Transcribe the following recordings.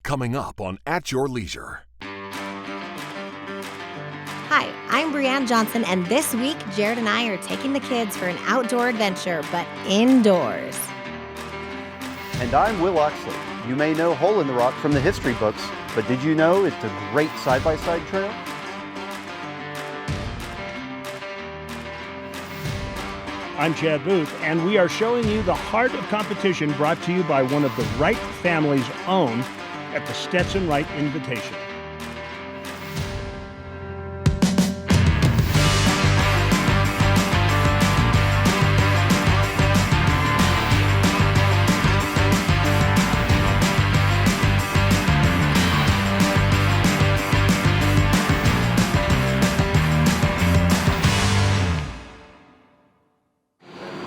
coming up on At Your Leisure. Hi, I'm Brianne Johnson, and this week, Jared and I are taking the kids for an outdoor adventure, but indoors. And I'm Will Oxley. You may know Hole in the Rock from the history books, but did you know it's a great side-by-side trail? I'm Chad Booth, and we are showing you the heart of competition brought to you by one of the Wright family's own at the Stetson Wright Invitational.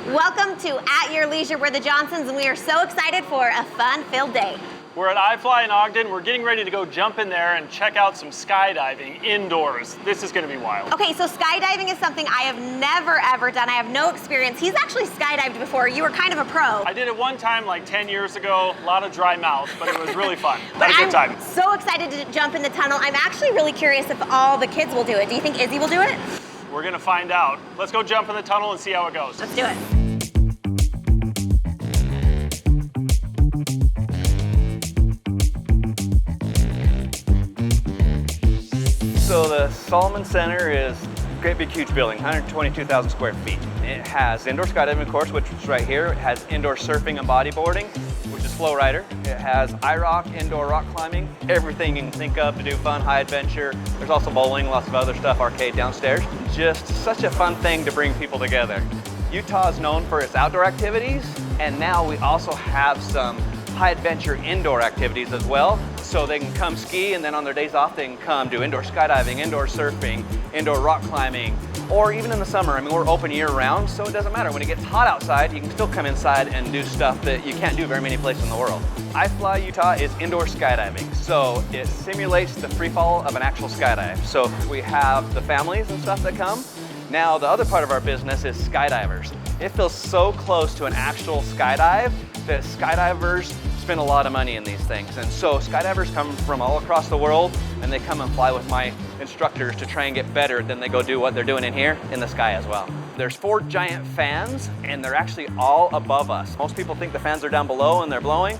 Welcome to At Your Leisure. We're the Johnsons, and we are so excited for a fun-filled day. We're at iFly in Ogden. We're getting ready to go jump in there and check out some skydiving indoors. This is going to be wild. Okay, so skydiving is something I have never, ever done. I have no experience. He's actually skydived before. You were kind of a pro. I did it one time like 10 years ago. A lot of dry mouth, but it was really fun. But Had a good time. I'm so excited to jump in the tunnel. I'm actually really curious if all the kids will do it. Do you think Izzy will do it? We're going to find out. Let's go jump in the tunnel and see how it goes. Let's do it. So the Salomon Center is a great big huge building, 122,000 square feet. It has indoor skydiving, of course, which is right here. It has indoor surfing and bodyboarding, which is Flowrider. It has iRock, indoor rock climbing, everything you can think of to do fun, high adventure. There's also bowling, lots of other stuff, arcade downstairs. Just such a fun thing to bring people together. Utah is known for its outdoor activities, and now we also have some high adventure indoor activities as well. So they can come ski, and then on their days off they can come do indoor skydiving, indoor surfing, indoor rock climbing, or even in the summer. I mean, we're open year round, so it doesn't matter. When it gets hot outside, you can still come inside and do stuff that you can't do very many places in the world. iFly Utah is indoor skydiving, so it simulates the free fall of an actual skydive. So we have the families and stuff that come. Now the other part of our business is skydivers. It feels so close to an actual skydive that skydivers spend a lot of money in these things. And so skydivers come from all across the world, and they come and fly with my instructors to try and get better. Then they go do what they're doing in here in the sky as well. There's 4 giant fans, and they're actually all above us. Most people think the fans are down below and they're blowing.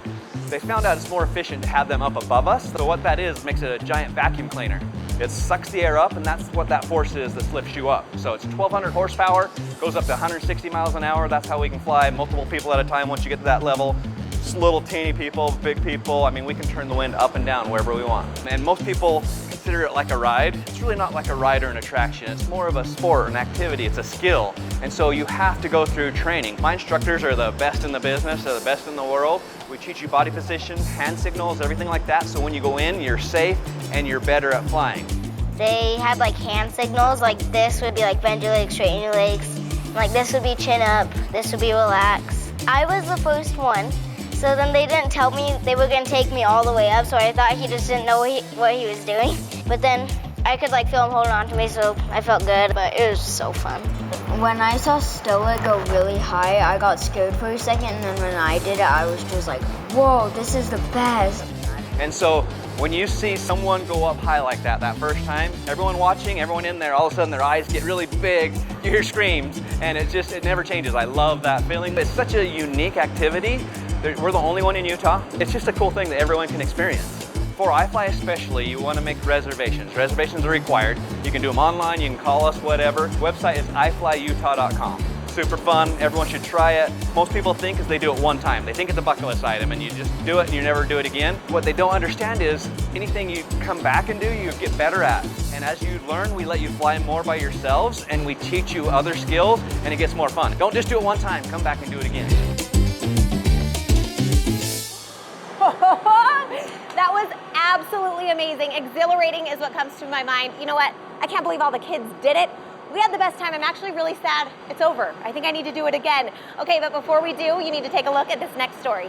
They found out it's more efficient to have them up above us. So what that is makes it a giant vacuum cleaner. It sucks the air up, and that's what that force is that lifts you up. So it's 1,200 horsepower, goes up to 160 miles an hour. That's how we can fly multiple people at a time once you get to that level. Just little teeny people, big people. I mean, we can turn the wind up and down wherever we want. And most people consider it like a ride. It's really not like a ride or an attraction. It's more of a sport, an activity. It's a skill. And so you have to go through training. My instructors are the best in the business. They're the best in the world. We teach you body position, hand signals, everything like that. So when you go in, you're safe and you're better at flying. They had like hand signals. Like this would be like bend your legs, straighten your legs. Like this would be chin up. This would be relax. I was the first one. So then they didn't tell me they were gonna take me all the way up, so I thought he just didn't know what he was doing. But then I could like feel him holding on to me, so I felt good, but it was so fun. When I saw Stella go really high, I got scared for a second, and then when I did it, I was just like, whoa, this is the best. And so when you see someone go up high like that first time, everyone watching, everyone in there, all of a sudden their eyes get really big, you hear screams, and it never changes. I love that feeling. It's such a unique activity. We're the only one in Utah. It's just a cool thing that everyone can experience. For iFly especially, you want to make reservations. Reservations are required. You can do them online, you can call us, whatever. Website is iflyutah.com. Super fun, everyone should try it. Most people think is they do it one time. They think it's a bucket list item and you just do it and you never do it again. What they don't understand is anything you come back and do, you get better at. And as you learn, we let you fly more by yourselves and we teach you other skills and it gets more fun. Don't just do it one time, come back and do it again. That was absolutely amazing. Exhilarating is what comes to my mind. You know what? I can't believe all the kids did it. We had the best time. I'm actually really sad it's over. I think I need to do it again. Okay, but before we do, you need to take a look at this next story.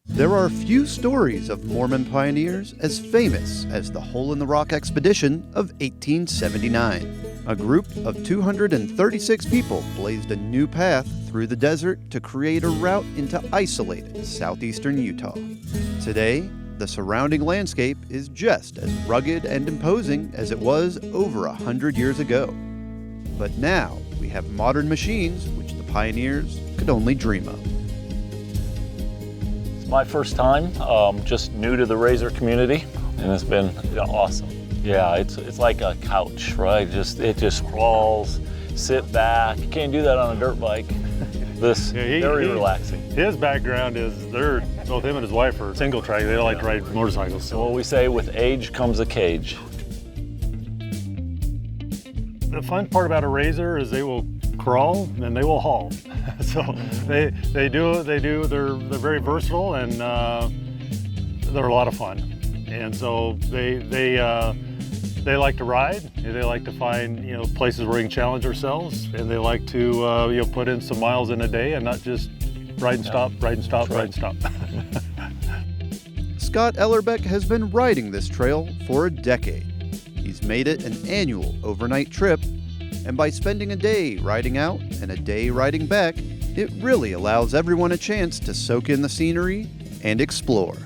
There are few stories of Mormon pioneers as famous as the Hole in the Rock expedition of 1879. A group of 236 people blazed a new path through the desert to create a route into isolated southeastern Utah. Today, the surrounding landscape is just as rugged and imposing as it was over 100 years ago. But now we have modern machines which the pioneers could only dream of. It's my first time, just new to the RZR community, and it's been awesome. Yeah, it's like a couch, right? It just crawls, sit back. You can't do that on a dirt bike. Very relaxing. His background is both him and his wife are single track. They like to ride motorcycles. So what we say, with age comes a cage. The fun part about a RZR is they will crawl and they will haul. So they're very versatile, and they're a lot of fun. And so they like to ride. They like to find places where we can challenge ourselves, and they like to put in some miles in a day and not just ride and stop, ride and stop, ride and stop. Scott Ellerbeck has been riding this trail for a decade. He's made it an annual overnight trip, and by spending a day riding out and a day riding back, it really allows everyone a chance to soak in the scenery and explore.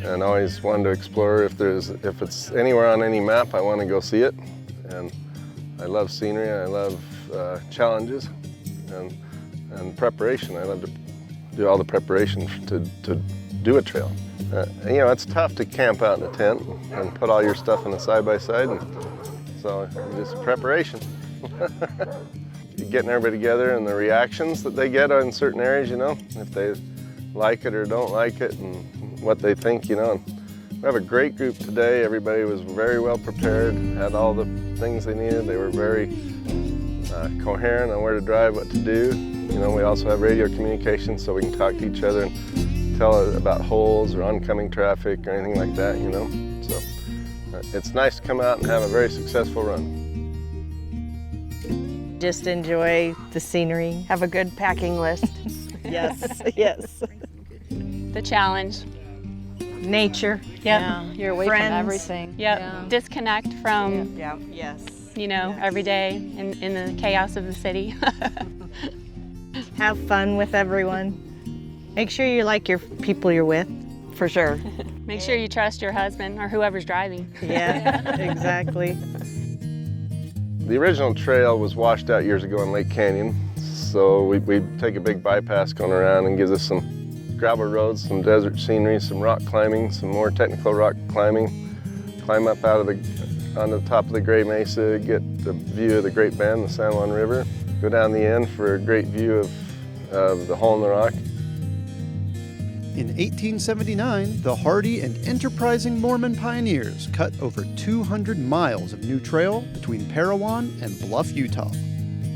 And I always wanted to explore. If it's anywhere on any map, I want to go see it. And I love scenery. I love challenges and preparation. I love to do all the preparation to do a trail. It's tough to camp out in a tent and put all your stuff in a side-by-side. So just preparation. Getting everybody together and the reactions that they get on certain areas, if they like it or don't like it, and what they think, We have a great group today. Everybody was very well prepared, had all the things they needed. They were very coherent on where to drive, what to do. We also have radio communication so we can talk to each other and tell about holes or oncoming traffic or anything like that, So it's nice to come out and have a very successful run. Just enjoy the scenery. Have a good packing list. Yes, yes. The challenge. Nature. Yep. Yeah. You're away Friends. from everything. Yep. Yeah. Disconnect from, Yes. Every day in the chaos of the city. Have fun with everyone. Make sure you like your people you're with, for sure. Make sure you trust your husband or whoever's driving. Yeah, exactly. The original trail was washed out years ago in Lake Canyon, so we take a big bypass going around and gives us some gravel roads, some desert scenery, some rock climbing, some more technical rock climbing. Climb up on the top of the Gray Mesa, get the view of the Great Bend, the San Juan River. Go down the end for a great view of the hole in the rock. In 1879, the hardy and enterprising Mormon pioneers cut over 200 miles of new trail between Parowan and Bluff, Utah,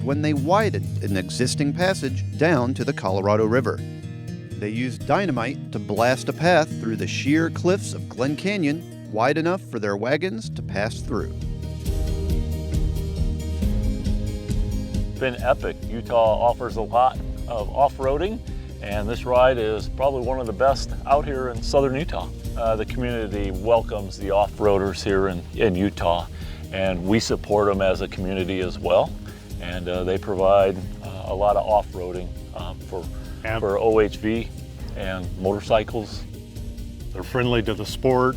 when they widened an existing passage down to the Colorado River. They used dynamite to blast a path through the sheer cliffs of Glen Canyon, wide enough for their wagons to pass through. It's been epic. Utah offers a lot of off-roading, and this ride is probably one of the best out here in southern Utah. The community welcomes the off-roaders here in Utah, and we support them as a community as well. And they provide a lot of off-roading for OHV and motorcycles. They're friendly to the sport,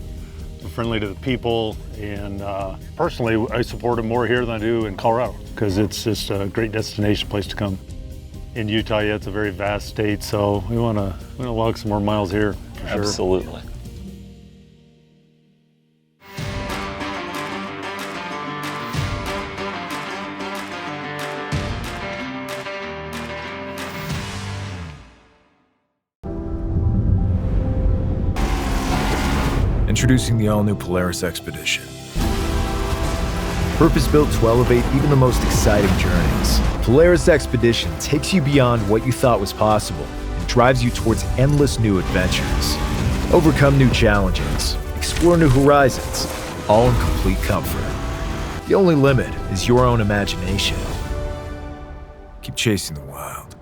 they're friendly to the people, and personally I support them more here than I do in Colorado because it's just a great destination place to come. In Utah, it's a very vast state, so we want to log some more miles here for sure. Absolutely. Introducing the all-new Polaris Expedition. Purpose-built to elevate even the most exciting journeys. Polaris Expedition takes you beyond what you thought was possible and drives you towards endless new adventures. Overcome new challenges, explore new horizons, all in complete comfort. The only limit is your own imagination. Keep chasing the wild.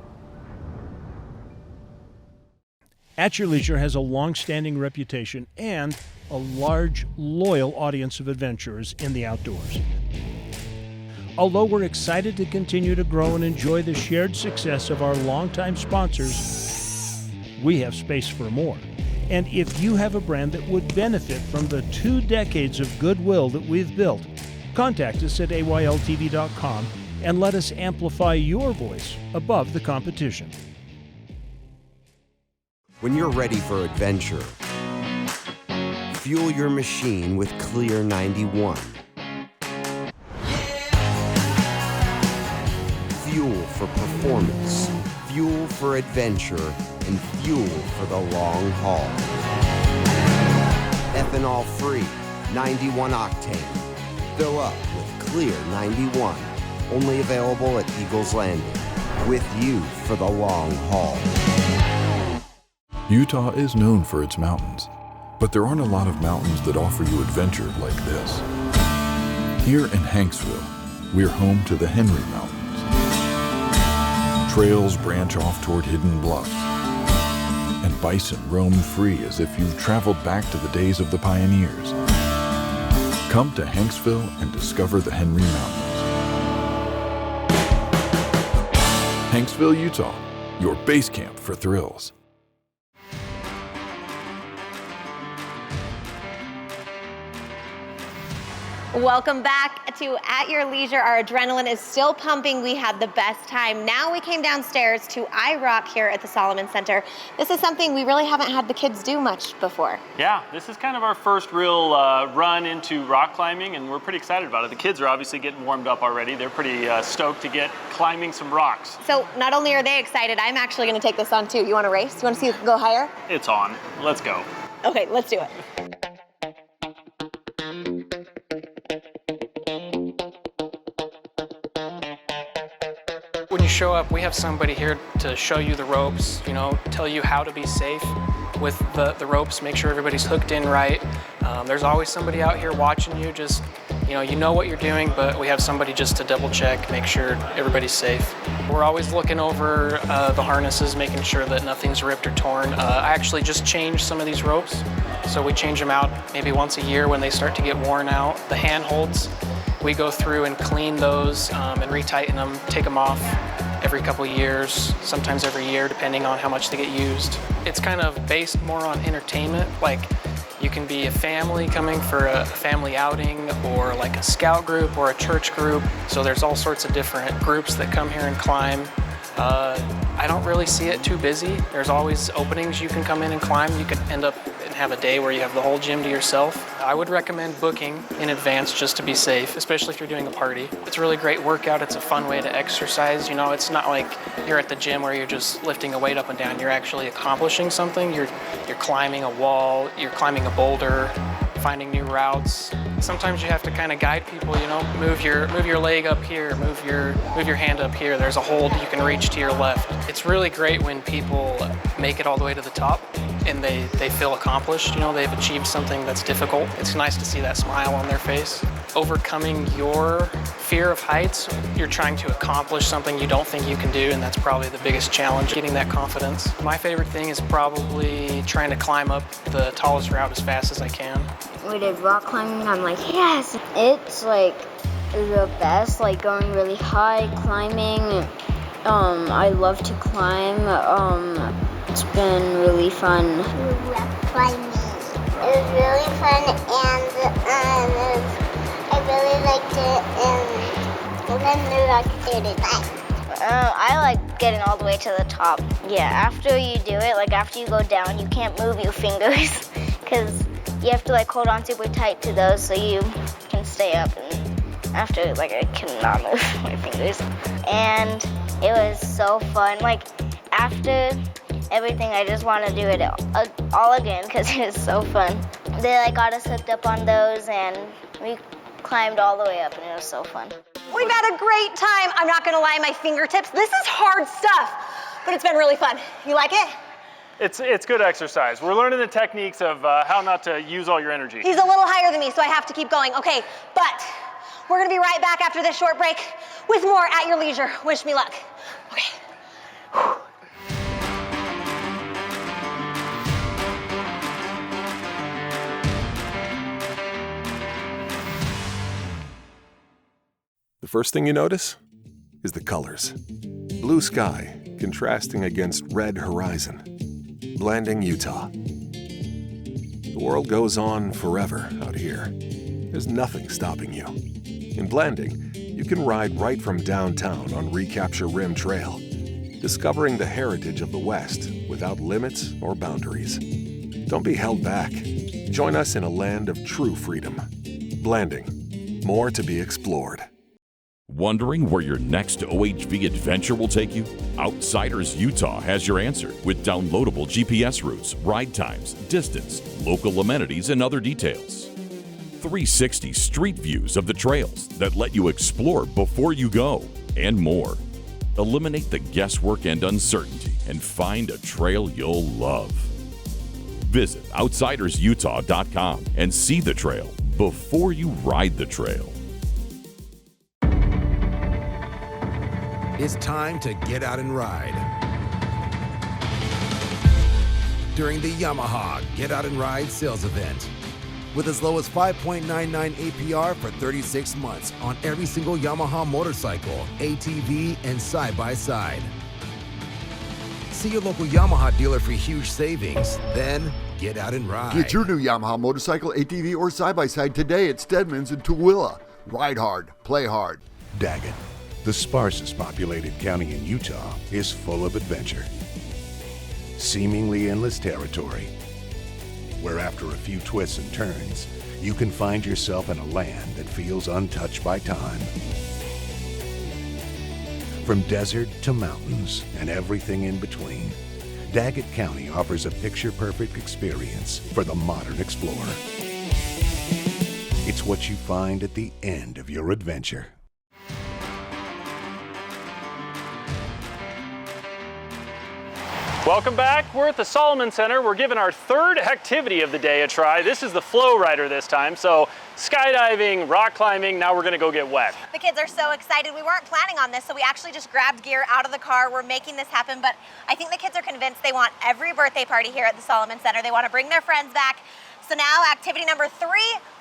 At Your Leisure has a long-standing reputation and a large, loyal audience of adventurers in the outdoors. Although we're excited to continue to grow and enjoy the shared success of our longtime sponsors, we have space for more. And if you have a brand that would benefit from the 2 decades of goodwill that we've built, contact us at ayltv.com and let us amplify your voice above the competition. When you're ready for adventure, fuel your machine with Clear 91. Fuel for performance, fuel for adventure, and fuel for the long haul. Ethanol-free, 91 octane. Fill up with Clear 91. Only available at Eagles Landing. With you for the long haul. Utah is known for its mountains, but there aren't a lot of mountains that offer you adventure like this. Here in Hanksville, we're home to the Henry Mountains. Trails branch off toward hidden bluffs, and bison roam free as if you've traveled back to the days of the pioneers. Come to Hanksville and discover the Henry Mountains. Hanksville, Utah, your base camp for thrills. Welcome back to At Your Leisure. Our adrenaline is still pumping. We had the best time. Now we came downstairs to iRock here at the Salomon Center. This is something we really haven't had the kids do much before. Yeah, this is kind of our first real run into rock climbing, and we're pretty excited about it. The kids are obviously getting warmed up already. They're pretty stoked to get climbing some rocks. So not only are they excited, I'm actually going to take this on too. You want to race? You want to see who can go higher? It's on. Let's go. Okay, let's do it. When you show up, we have somebody here to show you the ropes, tell you how to be safe with the ropes, make sure everybody's hooked in right. There's always somebody out here watching you, just, you know what you're doing, but we have somebody just to double check, make sure everybody's safe. We're always looking over the harnesses, making sure that nothing's ripped or torn. I actually just changed some of these ropes, so we change them out maybe once a year when they start to get worn out. The handholds, we go through and clean those and retighten them, take them off every couple years, sometimes every year, depending on how much they get used. It's kind of based more on entertainment, like you can be a family coming for a family outing, or like a scout group or a church group. So there's all sorts of different groups that come here and climb. I don't really see it too busy. There's always openings you can come in and climb. You could end up and have a day where you have the whole gym to yourself. I would recommend booking in advance just to be safe, especially if you're doing a party. It's a really great workout. It's a fun way to exercise. It's not like you're at the gym where you're just lifting a weight up and down. You're actually accomplishing something. You're climbing a wall, you're climbing a boulder, finding new routes. Sometimes you have to kind of guide people, move your leg up here, move your hand up here. There's a hold you can reach to your left. It's really great when people make it all the way to the top and they feel accomplished. They've achieved something that's difficult. It's nice to see that smile on their face. Overcoming your fear of heights, you're trying to accomplish something you don't think you can do, and that's probably the biggest challenge, getting that confidence. My favorite thing is probably trying to climb up the tallest route as fast as I can. We did rock climbing, I'm like, yes! It's like the best, like going really high, climbing. I love to climb. It's been really fun. Rock climbing. It was really fun, and I really liked it, and then the rock did it. I like getting all the way to the top. Yeah, after you do it, like after you go down, you can't move your fingers because you have to like hold on super tight to those so you can stay up. And after, I cannot move my fingers. And it was so fun. Like after everything, I just want to do it all again because it was so fun. They got us hooked up on those, and we climbed all the way up, and it was so fun. We've had a great time. I'm not gonna lie, my fingertips, this is hard stuff, but it's been really fun. You like it? It's good exercise. We're learning the techniques of how not to use all your energy. He's a little higher than me, so I have to keep going. Okay, but we're gonna be right back after this short break with more At Your Leisure. Wish me luck. Okay. Whew. The first thing you notice is the colors. Blue sky contrasting against red horizon. Blending Utah. The world goes on forever out here. There's nothing stopping you. In Blanding, you can ride right from downtown on Recapture Rim Trail, discovering the heritage of the West without limits or boundaries. Don't be held back. Join us in a land of true freedom. Blanding, more to be explored. Wondering where your next OHV adventure will take you? Outsiders Utah has your answer with downloadable GPS routes, ride times, distance, local amenities, and other details. 360 street views of the trails that let you explore before you go, and more. Eliminate the guesswork and uncertainty and find a trail you'll love. Visit outsidersutah.com and see the trail before you ride the trail. It's time to get out and ride. During the Yamaha Get Out and Ride sales event. With as low as 5.99 APR for 36 months on every single Yamaha motorcycle, ATV, and side-by-side. See your local Yamaha dealer for huge savings, then get out and ride. Get your new Yamaha motorcycle, ATV, or side-by-side today at Stedman's in Tooele. Ride hard, play hard. Daggett, the sparsest populated county in Utah, is full of adventure. Seemingly endless territory, where after a few twists and turns, you can find yourself in a land that feels untouched by time. From desert to mountains and everything in between, Daggett County offers a picture-perfect experience for the modern explorer. It's what you find at the end of your adventure. Welcome back. We're at the Salomon Center. We're giving our third activity of the day a try. This is the Flowrider this time. So skydiving, rock climbing, now we're gonna go get wet. The kids are so excited. We weren't planning on this, so we actually just grabbed gear out of the car. We're making this happen, but I think the kids are convinced they want every birthday party here at the Salomon Center. They want to bring their friends back. So now activity number 3,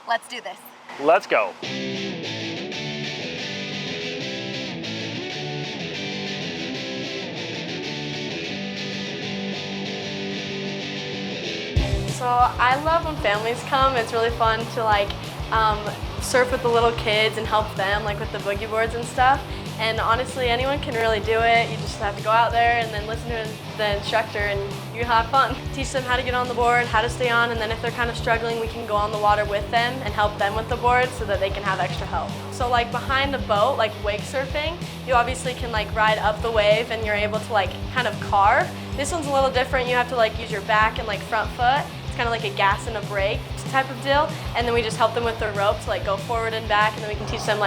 let's do this. Let's go. So I love when families come. It's really fun to surf with the little kids and help them with the boogie boards and stuff. And honestly, anyone can really do it. You just have to go out there and then listen to the instructor and you have fun. Teach them how to get on the board, how to stay on, and then if they're kind of struggling, we can go on the water with them and help them with the board so that they can have extra help. So behind a boat, wake surfing, you obviously can ride up the wave and you're able to kind of carve. This one's a little different. You have to use your back and front foot. It's kind of like a gas and a brake type of deal, and then we just help them with their ropes, go forward and back, and then we can teach them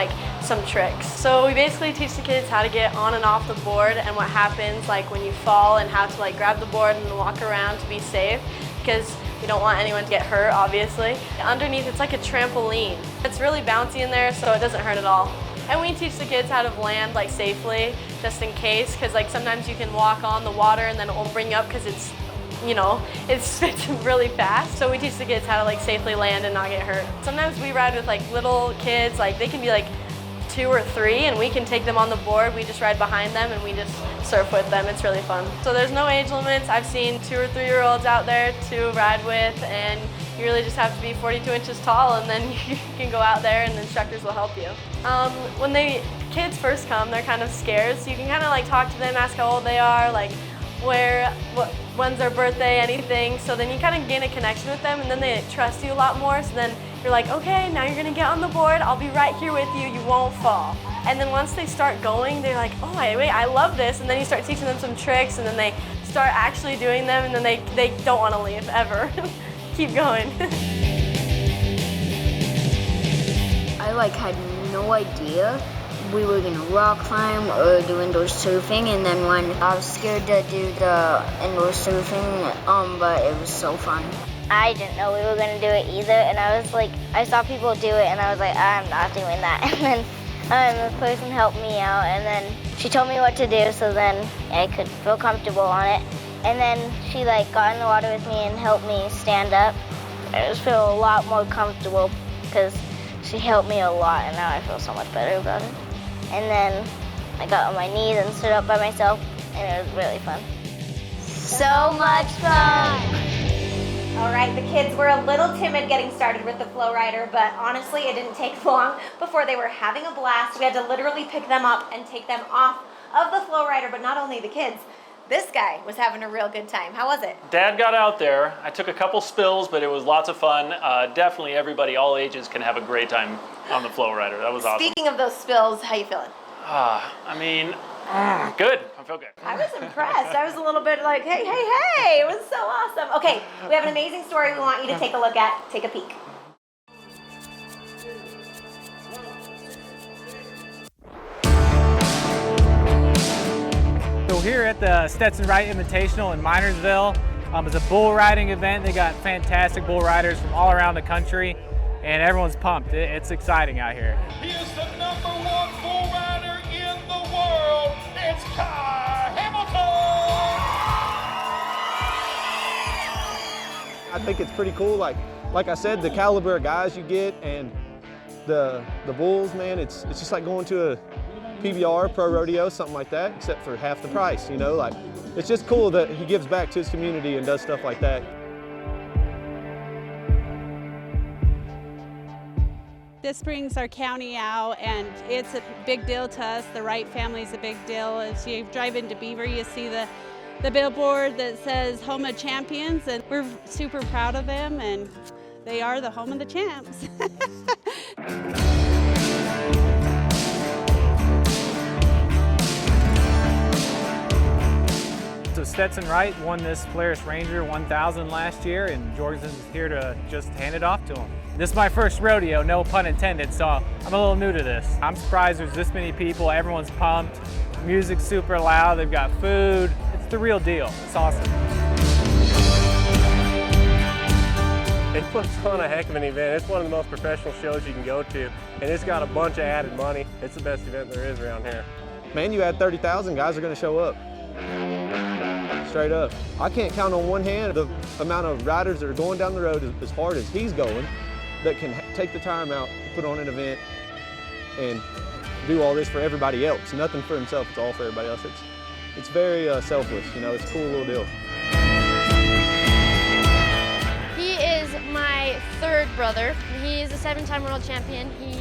some tricks. So we basically teach the kids how to get on and off the board and what happens when you fall and how to grab the board and walk around to be safe, because we don't want anyone to get hurt, obviously. Underneath, it's like a trampoline. It's really bouncy in there, so it doesn't hurt at all. And we teach the kids how to land safely, just in case, because sometimes you can walk on the water and then it won't bring you up because it's it's really fast. So we teach the kids how to safely land and not get hurt. Sometimes we ride with little kids, they can be 2 or 3, and we can take them on the board. We just ride behind them and we just surf with them. It's really fun. So there's no age limits. I've seen 2 or 3-year-olds out there to ride with, and you really just have to be 42 inches tall, and then you can go out there and the instructors will help you. When the kids first come, they're kind of scared, so you can kind of talk to them, ask how old they are, when's their birthday, anything. So then you kind of gain a connection with them, and then they trust you a lot more. So then you're okay, now you're gonna get on the board. I'll be right here with you. You won't fall. And then once they start going, they're oh, wait, I love this. And then you start teaching them some tricks, and then they start actually doing them, and then they don't want to leave ever. Keep going. I had no idea we were gonna rock climb or do indoor surfing, and then when I was scared to do the indoor surfing, but it was so fun. I didn't know we were gonna do it either, and I saw people do it, and I was I'm not doing that. And then the person helped me out, and then she told me what to do, so then I could feel comfortable on it. And then she got in the water with me and helped me stand up. I just feel a lot more comfortable because she helped me a lot, and now I feel so much better about it. And then I got on my knees and stood up by myself, and it was really fun. So much fun! All right, right, the kids were a little timid getting started with the Flowrider, but honestly, it didn't take long before they were having a blast. We had to literally pick them up and take them off of the Flowrider, but not only the kids. This guy was having a real good time. How was it? Dad got out there. I took a couple spills, but it was lots of fun. Definitely everybody, all ages, can have a great time on the Flowrider. That was awesome. Speaking of those spills, how you feeling? Good. I feel good. I was impressed. I was a little bit like, hey, hey, hey. It was so awesome. Okay, we have an amazing story we want you to take a look at. Take a peek. So here at the Stetson Wright Invitational in Minersville, it's a bull riding event. They got fantastic bull riders from all around the country, and everyone's pumped. It's exciting out here. He is the #1 bull rider in the world. It's Kai Hamilton! I think it's pretty cool. Like I said, the caliber of guys you get and the bulls, man, it's just like going to a PBR, pro rodeo, something like that, except for half the price, you know? Like, it's just cool that he gives back to his community and does stuff like that. This brings our county out, and it's a big deal to us. The Wright family is a big deal. As you drive into Beaver, you see the billboard that says Home of Champions, and we're super proud of them, and they are the home of the champs. So Stetson Wright won this Polaris Ranger 1000 last year, and Jorgensen's here to just hand it off to him. This is my first rodeo, no pun intended, so I'm a little new to this. I'm surprised there's this many people, everyone's pumped, music's super loud, they've got food. It's the real deal, it's awesome. It puts on a heck of an event. It's one of the most professional shows you can go to, and it's got a bunch of added money. It's the best event there is around here. Man, you add 30,000, guys are gonna show up. Straight up. I can't count on one hand the amount of riders that are going down the road as hard as he's going that can take the time out to put on an event and do all this for everybody else. Nothing for himself, it's all for everybody else. It's very selfless, you know, it's a cool little deal. He is my third brother. He is a 7-time world champion. He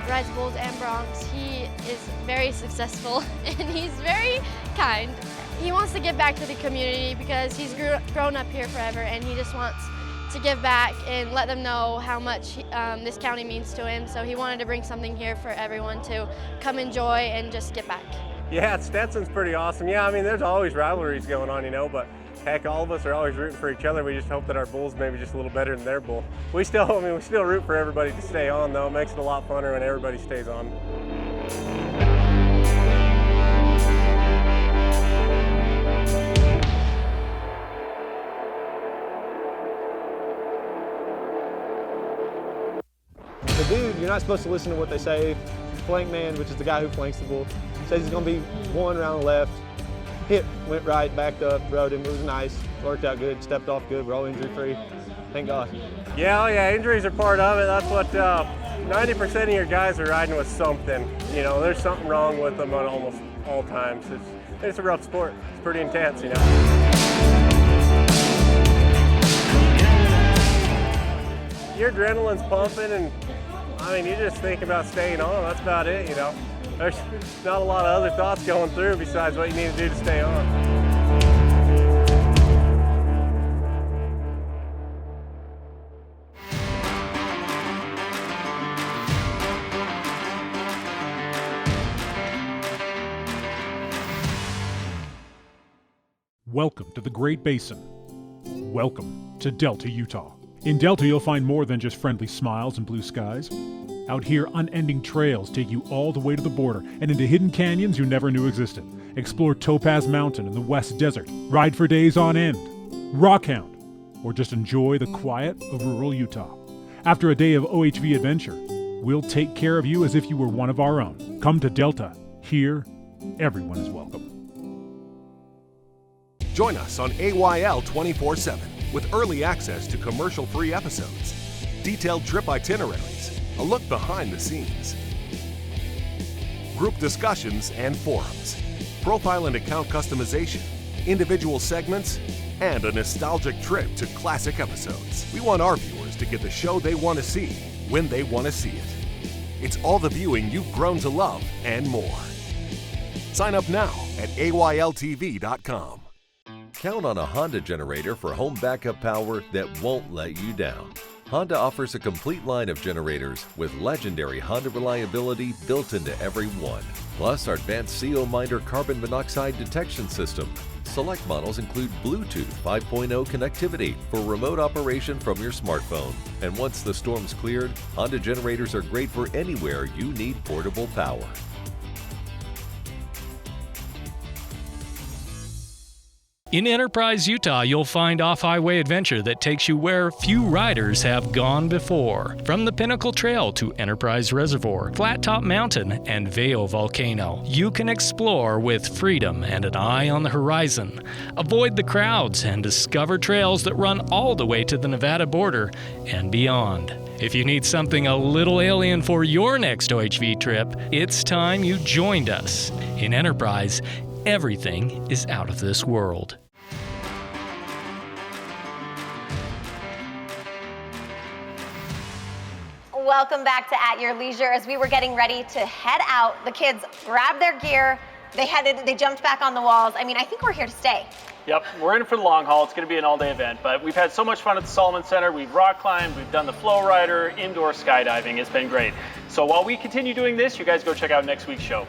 rides bulls and broncs. He is very successful and he's very kind. He wants to give back to the community because he's grown up here forever, and he just wants to give back and let them know how much this county means to him. So he wanted to bring something here for everyone to come enjoy and just get back. Yeah, Stetson's pretty awesome. Yeah, I mean, there's always rivalries going on, you know, but heck, all of us are always rooting for each other. We just hope that our bull's maybe just a little better than their bull. We still root for everybody to stay on, though. It makes it a lot funner when everybody stays on. The dude, you're not supposed to listen to what they say. Flank man, which is the guy who flanks the bull, says he's gonna be one around the left. Hit, went right, backed up, rode him. It was nice, worked out good, stepped off good. We're all injury free, thank God. Yeah, oh yeah, injuries are part of it. That's what 90% of your guys are riding with something. You know, there's something wrong with them at almost all times. It's a rough sport. It's pretty intense, you know. Your adrenaline's pumping, and I mean, you just think about staying on. That's about it, you know. There's not a lot of other thoughts going through besides what you need to do to stay on. Welcome to the Great Basin. Welcome to Delta, Utah. In Delta, you'll find more than just friendly smiles and blue skies. Out here, unending trails take you all the way to the border and into hidden canyons you never knew existed. Explore Topaz Mountain in the West Desert, ride for days on end, rockhound, or just enjoy the quiet of rural Utah. After a day of OHV adventure, we'll take care of you as if you were one of our own. Come to Delta. Here, everyone is welcome. Join us on AYL 24/7 with early access to commercial-free episodes, detailed trip itineraries, a look behind the scenes, group discussions and forums, profile and account customization, individual segments, and a nostalgic trip to classic episodes. We want our viewers to get the show they want to see when they want to see it. It's all the viewing you've grown to love and more. Sign up now at AYLTV.com. Count on a Honda generator for home backup power that won't let you down. Honda offers a complete line of generators with legendary Honda reliability built into every one. Plus our advanced CO Minder carbon monoxide detection system. Select models include Bluetooth 5.0 connectivity for remote operation from your smartphone. And once the storm's cleared, Honda generators are great for anywhere you need portable power. In Enterprise, Utah, you'll find off-highway adventure that takes you where few riders have gone before. From the Pinnacle Trail to Enterprise Reservoir, Flat Top Mountain, and Vail Volcano, you can explore with freedom and an eye on the horizon. Avoid the crowds and discover trails that run all the way to the Nevada border and beyond. If you need something a little alien for your next OHV trip, it's time you joined us. In Enterprise, everything is out of this world. Welcome back to At Your Leisure. As we were getting ready to head out, the kids grabbed their gear, they jumped back on the walls. I mean, I think we're here to stay. Yep, we're in for the long haul. It's going to be an all-day event, but we've had so much fun at the Salomon Center. We've rock climbed, we've done the Flowrider, indoor skydiving. It's been great. So while we continue doing this, you guys go check out next week's show.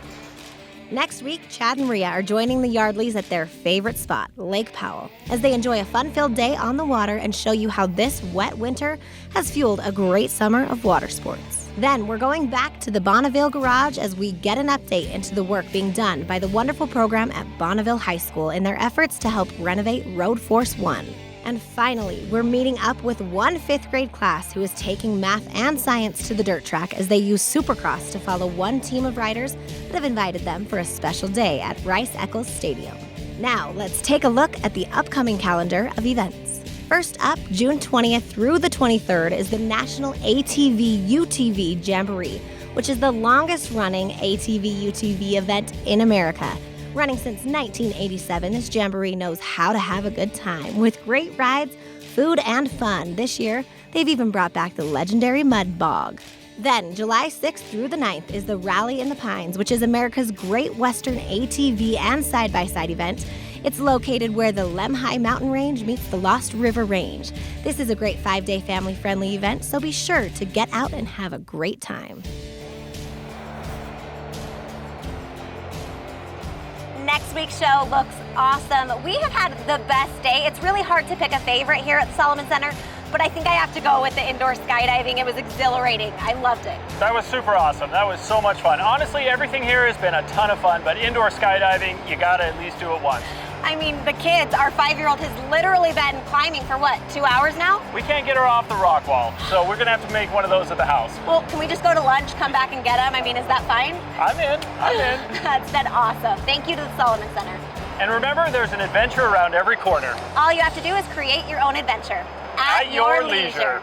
Next week, Chad and Rhea are joining the Yardleys at their favorite spot, Lake Powell, as they enjoy a fun-filled day on the water and show you how this wet winter has fueled a great summer of water sports. Then we're going back to the Bonneville Garage as we get an update into the work being done by the wonderful program at Bonneville High School in their efforts to help renovate Road Force 1. And finally, we're meeting up with one 5th grade class who is taking math and science to the dirt track as they use Supercross to follow one team of riders that have invited them for a special day at Rice-Eccles Stadium. Now, let's take a look at the upcoming calendar of events. First up, June 20th through the 23rd is the National ATV-UTV Jamboree, which is the longest-running ATV-UTV event in America. Running since 1987, this jamboree knows how to have a good time with great rides, food, and fun. This year, they've even brought back the legendary Mud Bog. Then, July 6th through the 9th is the Rally in the Pines, which is America's Great Western ATV and side-by-side event. It's located where the Lemhi Mountain Range meets the Lost River Range. This is a great 5-day family-friendly event, so be sure to get out and have a great time. Next week's show looks awesome. We have had the best day. It's really hard to pick a favorite here at the Salomon Center, but I think I have to go with the indoor skydiving. It was exhilarating. I loved it. That was super awesome. That was so much fun. Honestly, everything here has been a ton of fun, but indoor skydiving, you gotta at least do it once. I mean, the kids, our 5-year-old has literally been climbing for what, 2 hours now? We can't get her off the rock wall, so we're gonna have to make one of those at the house. Well, can we just go to lunch, come back and get them? I mean, is that fine? I'm in. That's been awesome. Thank you to the Salomon Center. And remember, there's an adventure around every corner. All you have to do is create your own adventure. At your leisure.